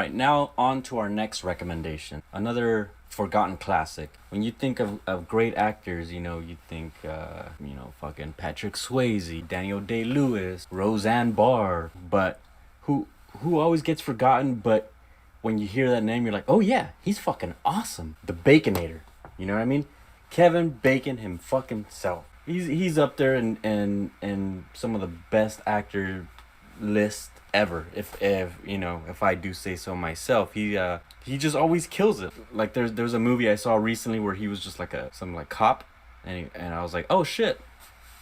right, now on to our next recommendation. Another forgotten classic. When you think of great actors, you think, fucking Patrick Swayze, Daniel Day-Lewis, Roseanne Barr. But who who always gets forgotten, but when you hear that name, you're like, oh yeah, he's fucking awesome. The Baconator. You know what I mean? Kevin Bacon him fucking self. He's up there in some of the best actor list ever. If I do say so myself, he just always kills it. Like there's a movie I saw recently where he was just like some like cop, and I was like, oh shit,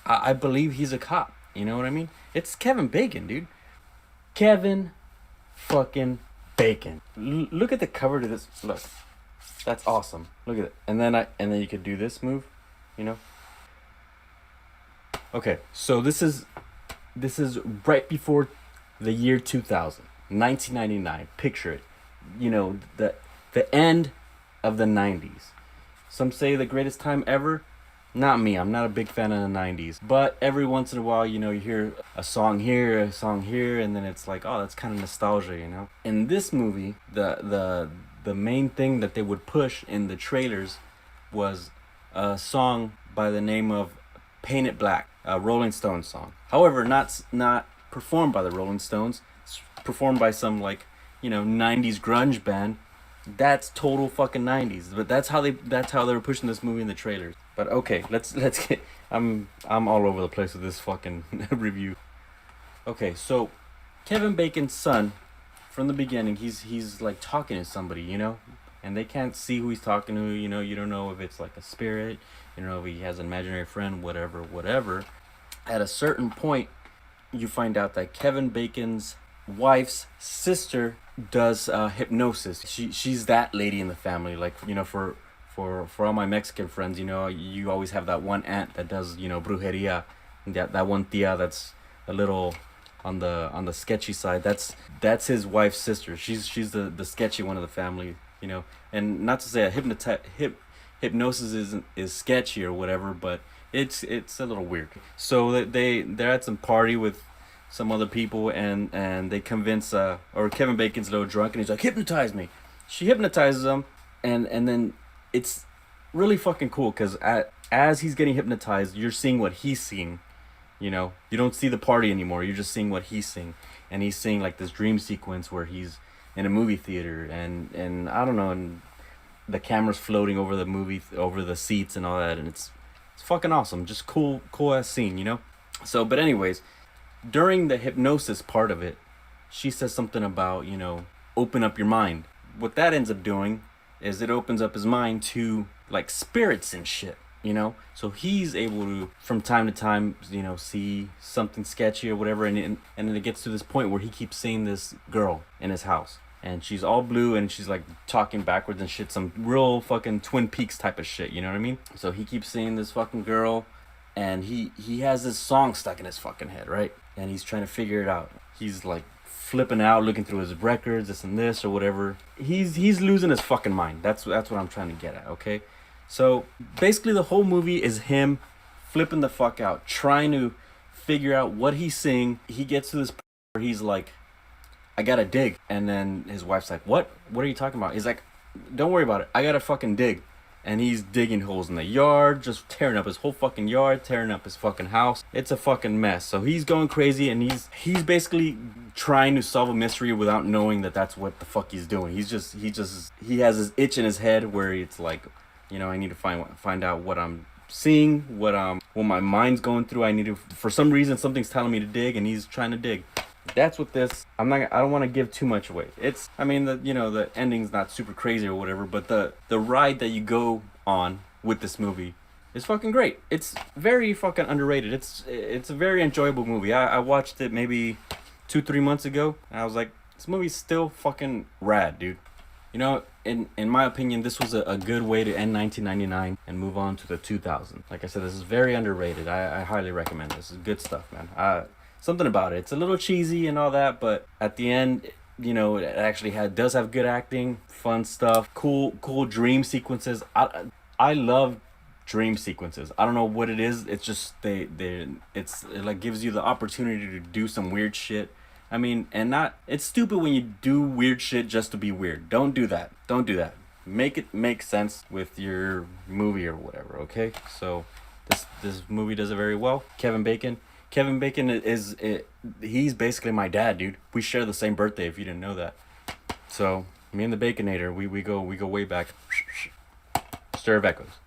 I believe he's a cop. You know what I mean? It's Kevin Bacon, dude. Kevin fucking Bacon. Look at the cover to this. Look, that's awesome. Look at it. And then you could do this move, you know. Okay, so this is right before the year 2000, 1999. Picture it. The end of the 90s. Some say the greatest time ever. Not me. I'm not a big fan of the 90s. But every once in a while, you hear a song here, and then it's like, oh, that's kind of nostalgia, In this movie, the main thing that they would push in the trailers was a song by the name of Paint It Black, a Rolling Stones song. However, not performed by the Rolling Stones. It's performed by some 90s grunge band. That's total fucking 90s. But that's how they were pushing this movie in the trailers. But okay, let's get I'm all over the place with this fucking review. Okay, so Kevin Bacon's son, from the beginning, he's like talking to somebody, and they can't see who he's talking to, you don't know if it's like a spirit, you know, if he has an imaginary friend, whatever. At a certain point, you find out that Kevin Bacon's wife's sister does hypnosis. She's that lady in the family, like, for all my Mexican friends, you always have that one aunt that does, brujeria. That one tia that's a little on the sketchy side. That's his wife's sister. She's the sketchy one of the family, And not to say a hypnosis is sketchy or whatever, but it's a little weird. So they're at some party with some other people, and they convince or Kevin Bacon's a little drunk, and he's like, hypnotize me. She hypnotizes him, and then it's really fucking cool because as he's getting hypnotized, you're seeing what he's seeing. You don't see the party anymore. You're just seeing what he's seeing, and he's seeing like this dream sequence where he's in a movie theater, and I don't know, and the camera's floating over the movie, over the seats and all that, and it's fucking awesome. Just cool ass scene, So, but anyways, during the hypnosis part of it, she says something about, open up your mind. What that ends up doing is it opens up his mind to like spirits and shit, So he's able to, from time to time, see something sketchy or whatever, and then it gets to this point where he keeps seeing this girl in his house, and she's all blue, and she's like talking backwards and shit, some real fucking Twin Peaks type of shit, you know what I mean? So he keeps seeing this fucking girl, and he has this song stuck in his fucking head, right? And he's trying to figure it out. He's like flipping out, looking through his records, this and this or whatever. He's losing his fucking mind. That's what I'm trying to get at, okay? So basically the whole movie is him flipping the fuck out, trying to figure out what he's seeing. He gets to this point where he's like, I gotta dig. And then his wife's like, what are you talking about? He's like, don't worry about it, I gotta fucking dig. And he's digging holes in the yard, just tearing up his whole fucking yard, tearing up his fucking house. It's a fucking mess. So he's going crazy, and he's basically trying to solve a mystery without knowing that that's what the fuck he's doing. He has this itch in his head where it's like, I need to find out what I'm seeing, what my mind's going through. I need to, for some reason, something's telling me to dig, and he's trying to dig. That's what this. I don't want to give too much away. The ending's not super crazy or whatever, but the ride that you go on with this movie is fucking great. It's very fucking underrated. It's a very enjoyable movie. I watched it maybe 2-3 months ago, and I was like, this movie's still fucking rad, dude. In my opinion, this was a good way to end 1999 and move on to the 2000s. Like I said, this is very underrated. I highly recommend this. This is good stuff, man. Something about it. It's a little cheesy and all that, but at the end, it actually does have good acting, fun stuff, cool dream sequences. I love dream sequences. I don't know what it is. It's just it like gives you the opportunity to do some weird shit I mean, and not, it's stupid when you do weird shit just to be weird. Don't do that. Don't do that. Make it make sense with your movie or whatever, okay? So this movie does it very well. Kevin Bacon. Kevin Bacon he's basically my dad, dude. We share the same birthday if you didn't know that. So, me and the Baconator, we go way back. Stir of Echoes.